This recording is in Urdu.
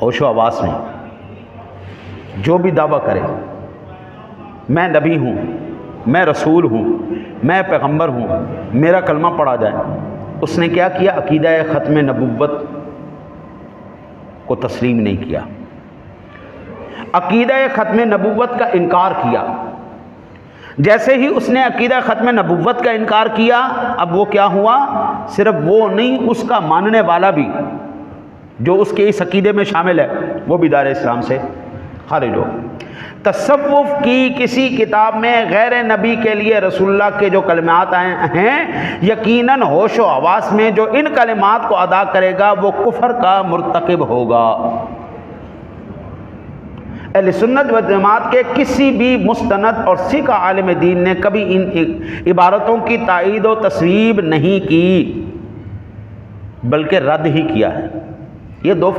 ہوش و حواس میں جو بھی دعویٰ کرے میں نبی ہوں، میں رسول ہوں، میں پیغمبر ہوں، میرا کلمہ پڑھا جائے، اس نے کیا کیا؟ عقیدہ ختم نبوت کو تسلیم نہیں کیا، عقیدہ ختم نبوت کا انکار کیا۔ جیسے ہی اس نے عقیدہ ختم نبوت کا انکار کیا، اب وہ کیا ہوا؟ صرف وہ نہیں، اس کا ماننے والا بھی جو اس کے اس عقیدے میں شامل ہے وہ بھی دار اسلام سے خارج ہو۔ تصوف کی کسی کتاب میں غیر نبی کے لیے رسول اللہ کے جو کلمات آئے ہیں، یقیناً ہوش و حواس میں جو ان کلمات کو ادا کرے گا وہ کفر کا مرتکب ہوگا۔ اہل سنت و جماعت کے کسی بھی مستند اور سکھ عالم دین نے کبھی ان عبارتوں کی تائید و تصویب نہیں کی، بلکہ رد ہی کیا ہے۔ یہ دو